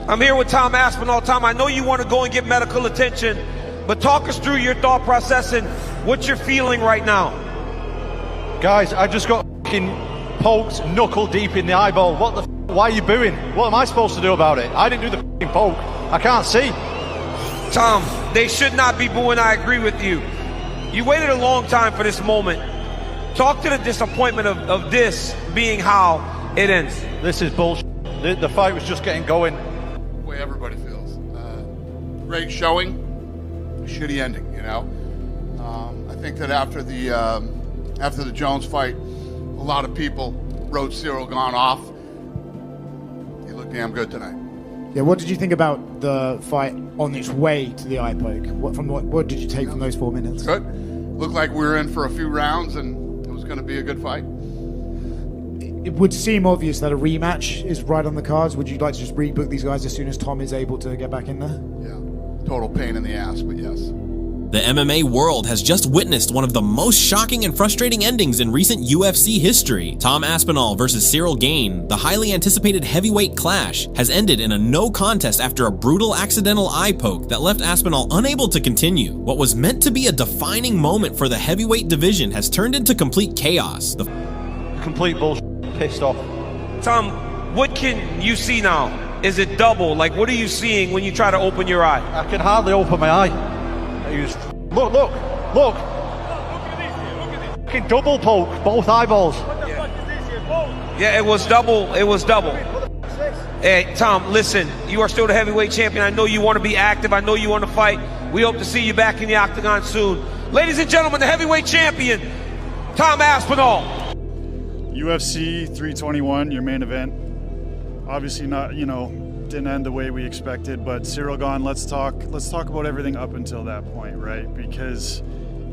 I'm here with Tom Aspinall. Tom, I know you want to go and get medical attention, but talk us through your thought process and what you're feeling right now. Guys, I just got fucking poked knuckle deep in the eyeball. What the why are you booing? What am I supposed to do about it? I didn't do the fucking poke. I can't see. Tom, they should not be booing. I agree with you. You waited a long time for this moment. Talk to the disappointment of this being how it ends. This is bullshit. The fight was just getting going. The way everybody feels. Great showing, shitty ending, you know. I think that after the Jones fight, a lot of people wrote Cyril Gane off. He looked damn good tonight. Yeah, what did you think about the fight on its way to the eye poke? What did you take from those 4 minutes? Good. Looked like we were in for a few rounds and it was going to be a good fight. It would seem obvious that a rematch is right on the cards. Would you like to just rebook these guys as soon as Tom is able to get back in there? Yeah, total pain in the ass, but yes. The MMA world has just witnessed one of the most shocking and frustrating endings in recent UFC history. Tom Aspinall versus Cyril Gane, the highly anticipated heavyweight clash, has ended in a no contest after a brutal accidental eye poke that left Aspinall unable to continue. What was meant to be a defining moment for the heavyweight division has turned into complete chaos. Complete bullshit. Pissed off. Tom, what can you see now? Is it double? Like, what are you seeing when you try to open your eye? I can hardly open my eye. Look. Look at this. Fucking double poke, both eyeballs. Yeah, it was double. Hey, Tom, listen, you are still the heavyweight champion. I know you want to be active. I know you want to fight. We hope to see you back in the octagon soon. Ladies and gentlemen, the heavyweight champion, Tom Aspinall. UFC 321, your main event. Obviously not, didn't end the way we expected, but Cyril Gane, let's talk about everything up until that point, right? Because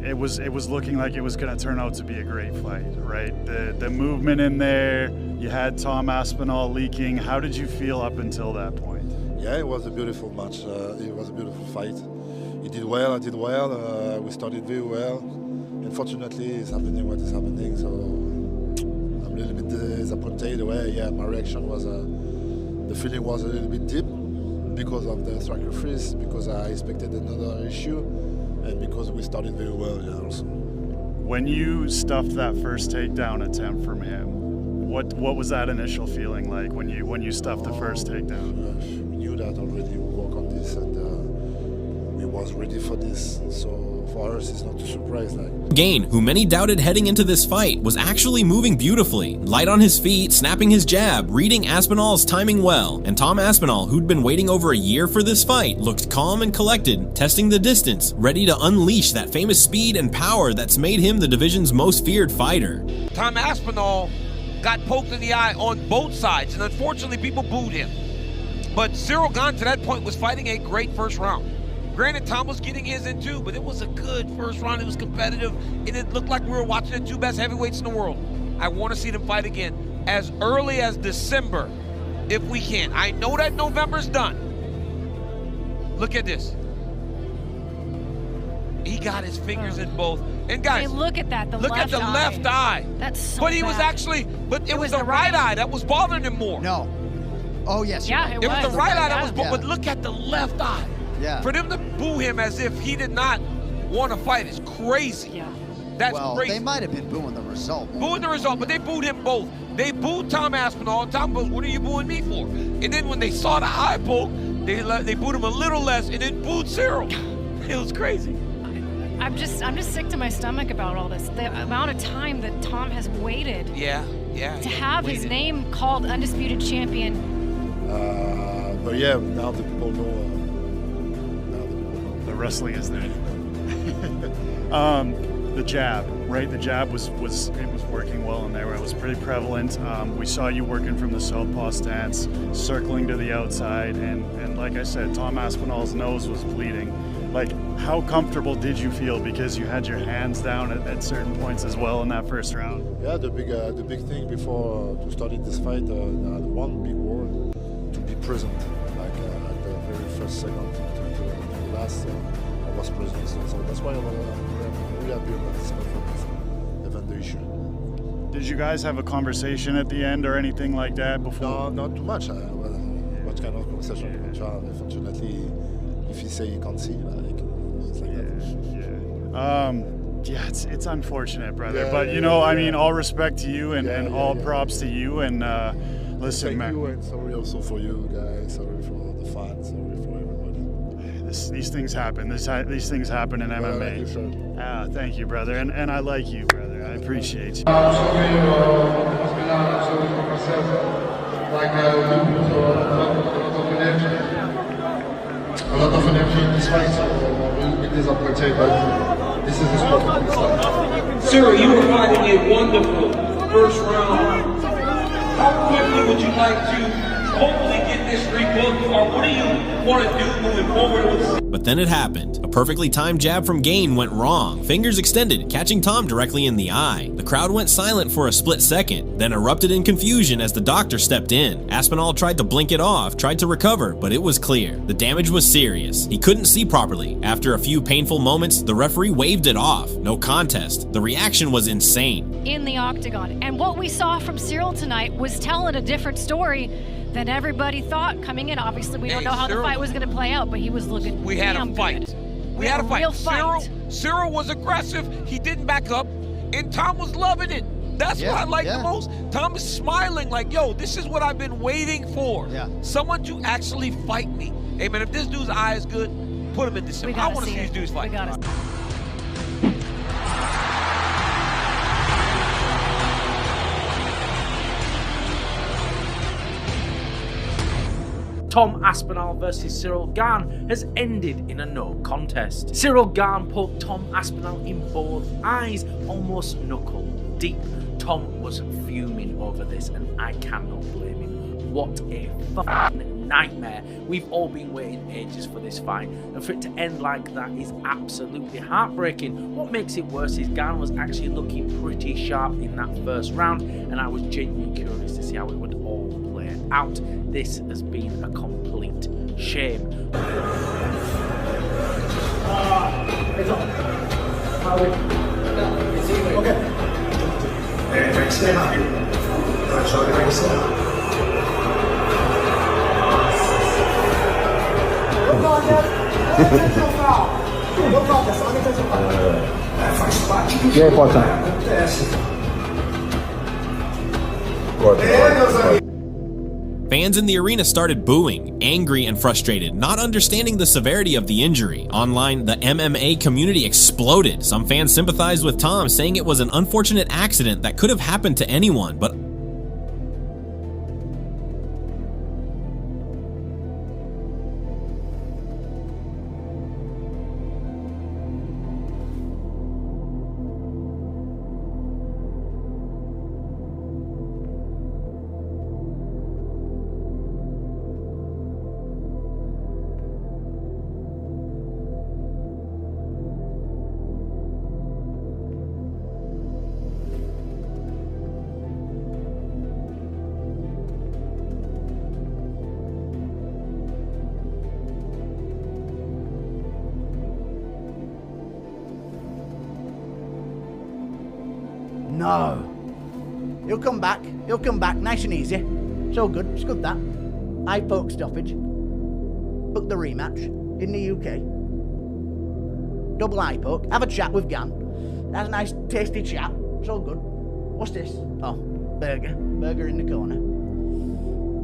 it was looking like it was going to turn out to be a great fight, right? The movement in there, you had Tom Aspinall leaking. How did you feel up until that point? Yeah, it was a beautiful match. It was a beautiful fight. He did well, I did well. We started very well. Unfortunately, it's happening what is happening, so I'm a little bit disappointed. My reaction was, the feeling was a little bit deep because of the striker freeze, because I expected another issue, and because we started very well also. When you stuffed that first takedown attempt from him, what was that initial feeling like when you stuffed the first takedown? We knew that already. We worked on this, and we was ready for this. So for us, it's not a surprise. Gane, who many doubted heading into this fight, was actually moving beautifully, light on his feet, snapping his jab, reading Aspinall's timing well, and Tom Aspinall, who'd been waiting over a year for this fight, looked calm and collected, testing the distance, ready to unleash that famous speed and power that's made him the division's most feared fighter. Tom Aspinall got poked in the eye on both sides, and unfortunately people booed him. But Cyril Gane to that point was fighting a great first round. Granted, Tom was getting his in too, but it was a good first round. It was competitive, and it looked like we were watching the two best heavyweights in the world. I want to see them fight again as early as December, if we can. I know that November's done. Look at this. He got his fingers in both. And guys, hey, look at that, look at the left eye. That's so But he was bad. actually, but it was the right eye that was bothering him more. No. Oh, yes. Yeah, right. it It was the right eye that was, Yeah. but look at the left eye. Yeah. For them to boo him as if he did not want to fight is crazy. Yeah. That's Well, crazy. they might have been booing the result. Booing the result, but they booed him both. They booed Tom Aspinall. Tom goes, "What are you booing me for?" And then when they saw the eye poke, they booed him a little less, and then booed Cyril. It was crazy. I'm just sick to my stomach about all this. The amount of time that Tom has waited Yeah. to have his name called undisputed champion. But yeah, now the people know. The wrestling is there. The jab, right? The jab was working well in there. It was pretty prevalent. We saw you working from the southpaw stance, circling to the outside, and like I said, Tom Aspinall's nose was bleeding. Like, how comfortable did you feel? Because you had your hands down at certain points as well in that first round. Yeah, the big thing before to starting this fight, the one big word, to be present. Like at the very first second to the last, I was present. So that's why I'm really happy about this performance, evaluation. Did you guys have a conversation at the end or anything like that before? No, not too much. What kind of conversation with Chad. Unfortunately, if he say he can't see, like, it's like that. Yeah, it's unfortunate, brother. But you know, I mean, all respect to you and all props to you. And listen, thank man. you, and sorry also for you guys. Sorry for the fans. Sorry for everybody. These things happen. These things happen in MMA. Like you said. Thank you, brother, and I like you, brother. I appreciate you. A lot of energy in this fight, so we'll be disappointed, but this is the sport. Cyril, you were fighting a wonderful first round. How quickly would you like to hopefully get this rebooked, or what do you want to do moving forward? But then it happened. A perfectly timed jab from Gane went wrong. Fingers extended, catching Tom directly in the eye. The crowd went silent for a split second, then erupted in confusion as the doctor stepped in. Aspinall tried to blink it off, tried to recover, but it was clear. The damage was serious. He couldn't see properly. After a few painful moments, the referee waved it off. No contest. The reaction was insane. In the octagon. And what we saw from Cyril tonight was telling a different story than everybody thought coming in. Obviously, we don't know how the fight was going to play out, but he was looking We had a fight. good. We had a fight. Real fight. Cyril was aggressive. He didn't back up, and Tom was loving it. That's what I like the most. Tom is smiling like, yo, this is what I've been waiting for. Someone to actually fight me. Hey, man, if this dude's eye is good, put him in this. I want to see these dudes fight. Tom Aspinall versus Cyril Gane has ended in a no contest. Cyril Gane poked Tom Aspinall in both eyes, almost knuckle deep. Tom was fuming over this, and I cannot blame him. What a fucking nightmare. We've all been waiting ages for this fight, and for it to end like that is absolutely heartbreaking. What makes it worse is Gane was actually looking pretty sharp in that first round, and I was genuinely curious to see how it would all play out. This has been a complete shame. Fans in the arena started booing, angry and frustrated, not understanding the severity of the injury. Online, the MMA community exploded. Some fans sympathized with Tom, saying it was an unfortunate accident that could have happened to anyone, but No. He'll come back. He'll come back nice and easy. It's all good. It's good that. Eye poke stoppage. Book the rematch in the UK. Double eye poke. Have a chat with Gane. That's a nice tasty chat. It's all good. What's this? Oh, burger. Burger in the corner.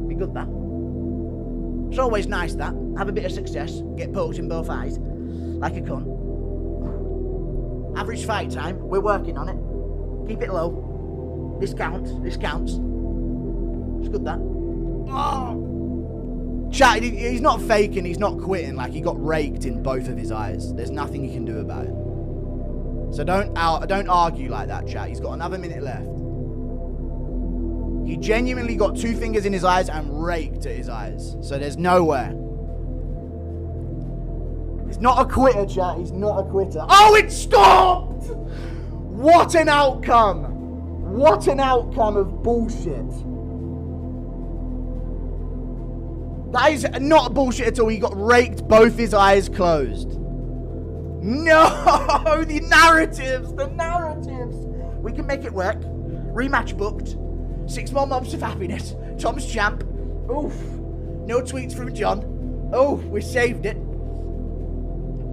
Be good that. It's always nice that. Have a bit of success. Get poked in both eyes. Like a cunt. Average fight time. We're working on it. Keep it low. This counts. This counts. It's good that. Oh. Chat, he's not faking. He's not quitting. Like, he got raked in both of his eyes. There's nothing he can do about it. So don't argue like that, chat. He's got another minute left. He genuinely got 2 fingers in his eyes and raked at his eyes. So there's nowhere. He's not a quitter, chat. He's not a quitter. Oh, it stopped! What an outcome! What an outcome of bullshit. That is not bullshit at all. He got raked, both his eyes closed. No! The narratives! The narratives! We can make it work. Rematch booked. 6 more months of happiness. Tom's champ. Oof. No tweets from John. Oh, we saved it.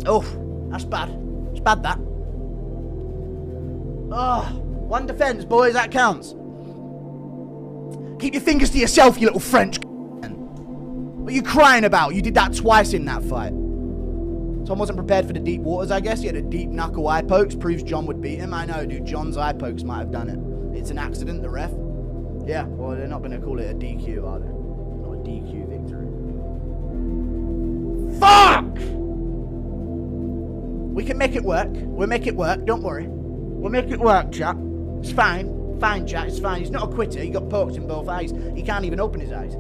Oh, that's bad. It's bad, that. Oh, one defense, boys, that counts. Keep your fingers to yourself, you little French. What are you crying about? You did that twice in that fight. Tom wasn't prepared for the deep waters, I guess. He had a deep knuckle eye pokes. Proves John would beat him. I know, dude. John's eye pokes might have done it. It's an accident, the ref. Yeah, well, they're not going to call it a DQ, are they? Not a DQ victory. Fuck! We can make it work. We'll make it work. Don't worry. We'll make it work, chat. It's fine. Fine, chat. It's fine. He's not a quitter. He got poked in both eyes. He can't even open his eyes.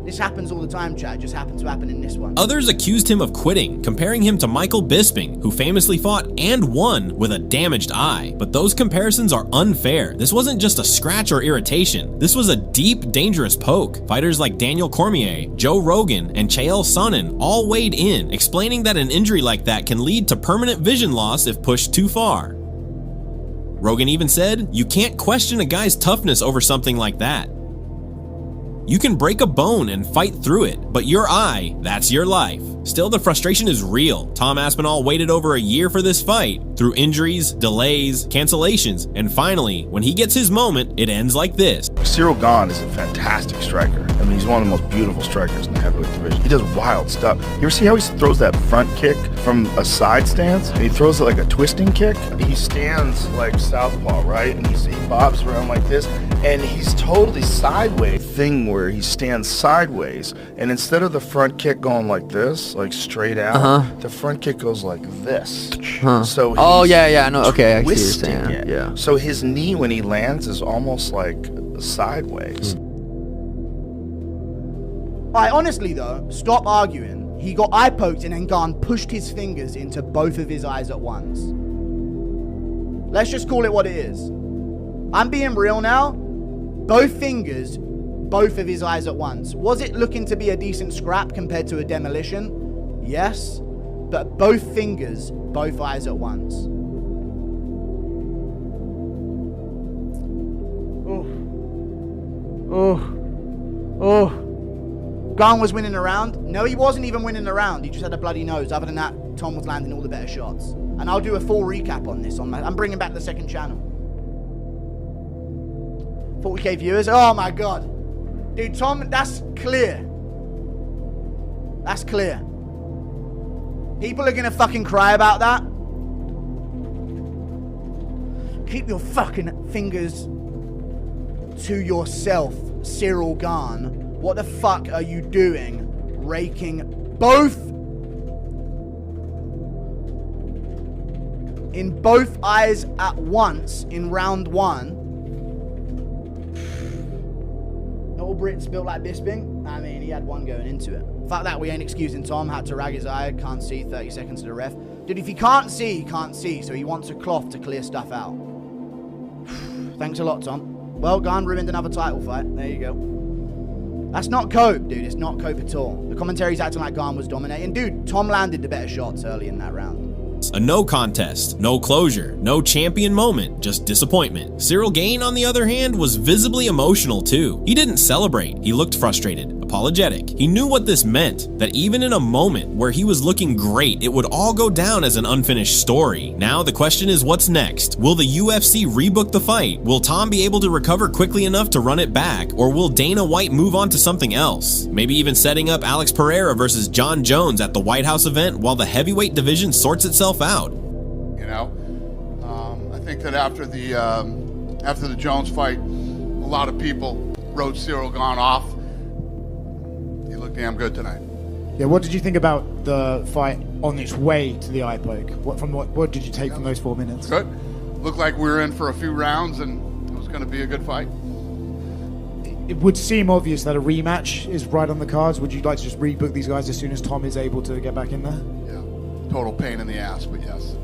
This happens all the time, chat. It just happens to happen in this one. Others accused him of quitting, comparing him to Michael Bisping, who famously fought and won with a damaged eye. But those comparisons are unfair. This wasn't just a scratch or irritation. This was a deep, dangerous poke. Fighters like Daniel Cormier, Joe Rogan, and Chael Sonnen all weighed in, explaining that an injury like that can lead to permanent vision loss if pushed too far. Rogan even said, "You can't question a guy's toughness over something like that. You can break a bone and fight through it, but your eye, that's your life." Still, the frustration is real. Tom Aspinall waited over a year for this fight, through injuries, delays, cancellations, and finally, when he gets his moment, it ends like this. Ciryl Gane is a fantastic striker. I mean, he's one of the most beautiful strikers in the heavyweight division. He does wild stuff. You ever see how he throws that front kick from a side stance? And he throws it like a twisting kick. He stands like southpaw, right? And he bobs around like this, and he's totally sideways. Thing where he stands sideways, and instead of the front kick going like this, like straight out, the front kick goes like this. So I know. Okay, I see what you're saying. It. Yeah. So his knee when he lands is almost like sideways. Alright, honestly though, stop arguing. He got eye poked and then Gane pushed his fingers into both of his eyes at once. Let's just call it what it is. I'm being real now. Both fingers, both of his eyes at once. Was it looking to be a decent scrap compared to a demolition? Yes. But both fingers, both eyes at once. Gane was winning the round. No, he wasn't even winning the round. He just had a bloody nose. Other than that, Tom was landing all the better shots. And I'll do a full recap on this. I'm bringing back the second channel. 40k viewers. Oh my god. Dude, Tom, that's clear. That's clear. People are gonna fucking cry about that. Keep your fucking fingers to yourself, Ciryl Gane. What the fuck are you doing? Raking both in both eyes at once in round one. Not all Brits built like Bisping. I mean, he had one going into it. Fact that we ain't excusing Tom. Had to rag his eye. Can't see. 30 seconds to the ref. Dude, if he can't see, he can't see. So he wants a cloth to clear stuff out. Thanks a lot, Tom. Well, Gane ruined another title fight. There you go. That's not cope, dude. It's not cope at all. The commentary's acting like Gane was dominating. Dude, Tom landed the better shots early in that round. A no contest, no closure, no champion moment, just disappointment. Ciryl Gane, on the other hand, was visibly emotional too. He didn't celebrate. He looked frustrated, apologetic. He knew what this meant, that even in a moment where he was looking great, it would all go down as an unfinished story. Now the question is, what's next? Will the UFC rebook the fight? Will Tom be able to recover quickly enough to run it back? Or will Dana White move on to something else? Maybe even setting up Alex Pereira versus John Jones at the White House event while the heavyweight division sorts itself out. You know, I think that after the Jones fight, a lot of people wrote Ciryl Gane off. He looked damn good tonight. Yeah, what did you think about the fight on its way to the eye poke? What did you take from those 4 minutes? Good. Looked like we were in for a few rounds, and it was going to be a good fight. It would seem obvious that a rematch is right on the cards. Would you like to just rebook these guys as soon as Tom is able to get back in there? Yeah. Total pain in the ass, but yes.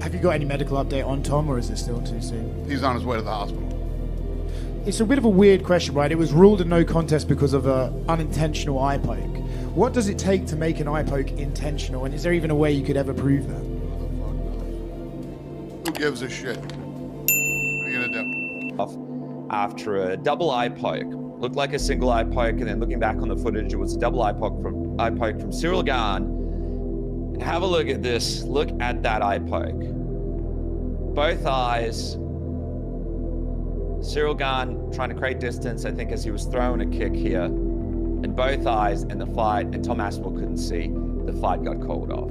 Have you got any medical update on Tom, or is it still too soon? He's on his way to the hospital. It's a bit of a weird question, right? It was ruled a no contest because of an unintentional eye poke. What does it take to make an eye poke intentional, and is there even a way you could ever prove that? Who gives a shit? What are you gonna do? After a double eye poke, looked like a single eye poke, and then looking back on the footage, it was a double eye poke from Cyril Gane. And have a look at this. Look at that eye poke. Both eyes. Cyril Gane trying to create distance, I think, as he was throwing a kick here. And both eyes in the fight, and Tom Aspinall couldn't see. The fight got called off.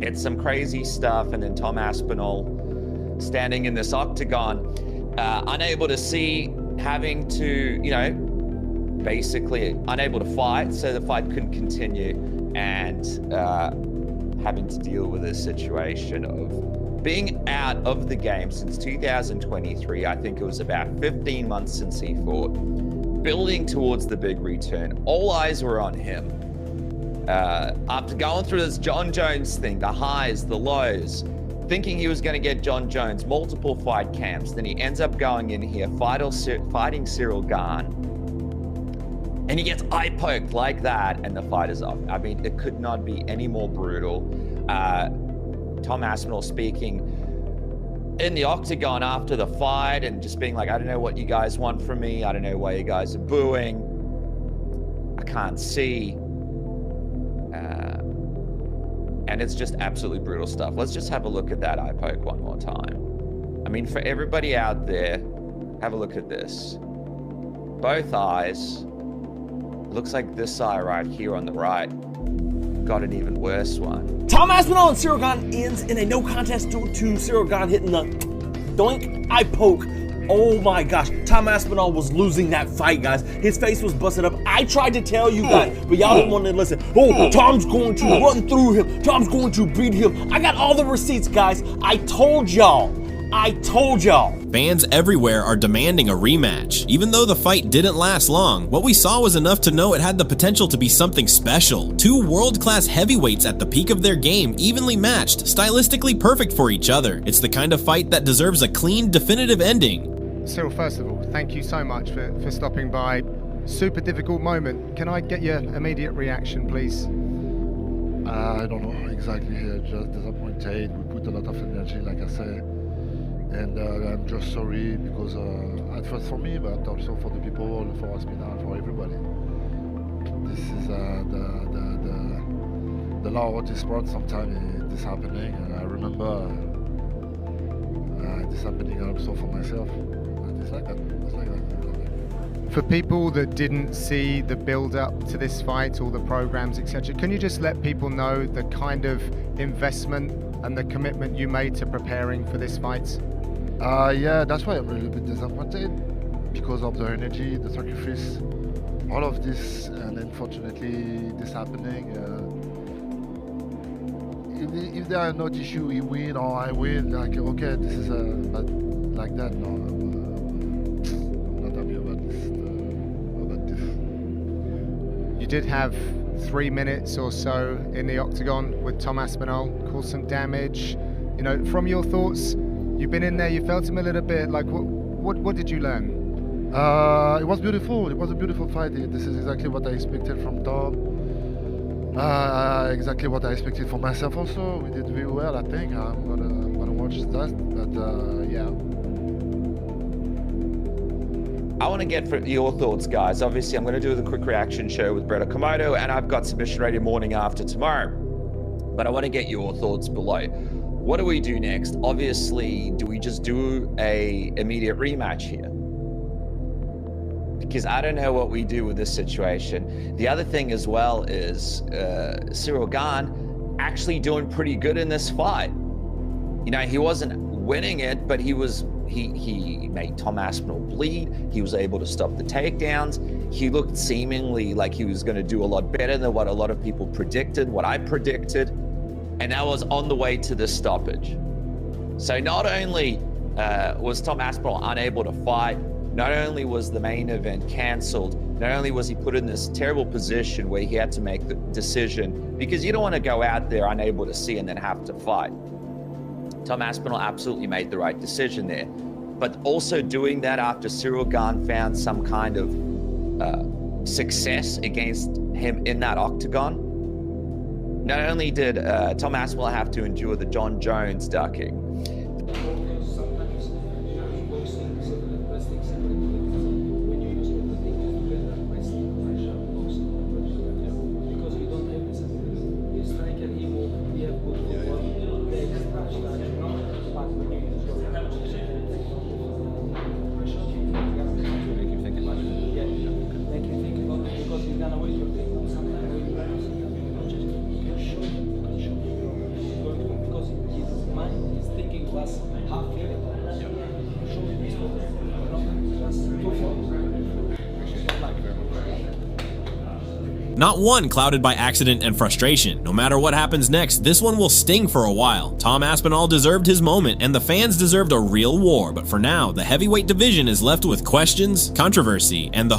It's some crazy stuff, and then Tom Aspinall standing in this octagon, unable to see, having to, you know, basically unable to fight, so the fight couldn't continue, and having to deal with this situation of being out of the game since 2023. I think it was about 15 months since he fought, building towards the big return. All eyes were on him. After going through this John Jones thing, the highs, the lows, thinking he was going to get John Jones, multiple fight camps, then he ends up going in here, fighting Cyril Gane, and he gets eye poked like that, and the fight is off. I mean, it could not be any more brutal. Tom Aspinall speaking in the octagon after the fight and just being like, I don't know what you guys want from me. I don't know why you guys are booing. I can't see. And it's just absolutely brutal stuff. Let's just have a look at that eye poke one more time. I mean, for everybody out there, have a look at this. Both eyes. Looks like this eye right here on the right got an even worse one. Tom Aspinall and Cyril Gane ends in a no contest due to Cyril Gane hitting the doink eye poke. Oh my gosh, Tom Aspinall was losing that fight, guys. His face was busted up. I tried to tell you guys, but y'all didn't want to listen. Oh, Tom's going to run through him. Tom's going to beat him. I got all the receipts, guys. I told y'all. Fans everywhere are demanding a rematch. Even though the fight didn't last long, what we saw was enough to know it had the potential to be something special. Two world-class heavyweights at the peak of their game, evenly matched, stylistically perfect for each other. It's the kind of fight that deserves a clean, definitive ending. Cyril, first of all, thank you so much for stopping by. Super difficult moment. Can I get your immediate reaction, please? I don't know exactly. Just disappointed. We put a lot of energy, like I said. And I'm just sorry because at first for me, but also for the people, for Aspinall, for everybody. This is the law of this sport. Sometimes this happening, and I remember this happening also for myself. And it's like that. It's like that. For people that didn't see the build-up to this fight, all the programs, etc., can you just let people know the kind of investment and the commitment you made to preparing for this fight? Yeah, that's why I'm a little bit disappointed because of the energy, the sacrifice, all of this, and unfortunately this happening. If there are not issue, he win or I win, like okay, this is but like that, no, I'm not happy about this. You did have 3 minutes or so in the octagon with Tom Aspinall, caused some damage. You know, from your thoughts, you've been in there, you felt him a little bit. Like, what did you learn? It was beautiful. It was a beautiful fight. This is exactly what I expected from Tom. Exactly what I expected for myself also. We did very well, I think. I'm gonna watch that, but yeah. I want to get your thoughts, guys. Obviously, I'm going to do the quick reaction show with Brett Okamoto, and I've got Submission Radio morning after tomorrow. But I want to get your thoughts below. What do we do next? Obviously, do we just do a immediate rematch here? Because I don't know what we do with this situation. The other thing as well is Cyril Gane actually doing pretty good in this fight. You know, he wasn't winning it, but he made Tom Aspinall bleed. He was able to stop the takedowns. He looked seemingly like he was going to do a lot better than what a lot of people predicted, what I predicted. And that was on the way to this stoppage. So not only was Tom Aspinall unable to fight, not only was the main event canceled, not only was he put in this terrible position where he had to make the decision, because you don't want to go out there unable to see and then have to fight. Tom Aspinall absolutely made the right decision there. But also doing that after Cyril Gane found some kind of success against him in that octagon. Not only did Tom Aspinall have to endure the John Jones ducking, not one clouded by accident and frustration. No matter what happens next, this one will sting for a while. Tom Aspinall deserved his moment, and the fans deserved a real war, but for now, the heavyweight division is left with questions, controversy, and the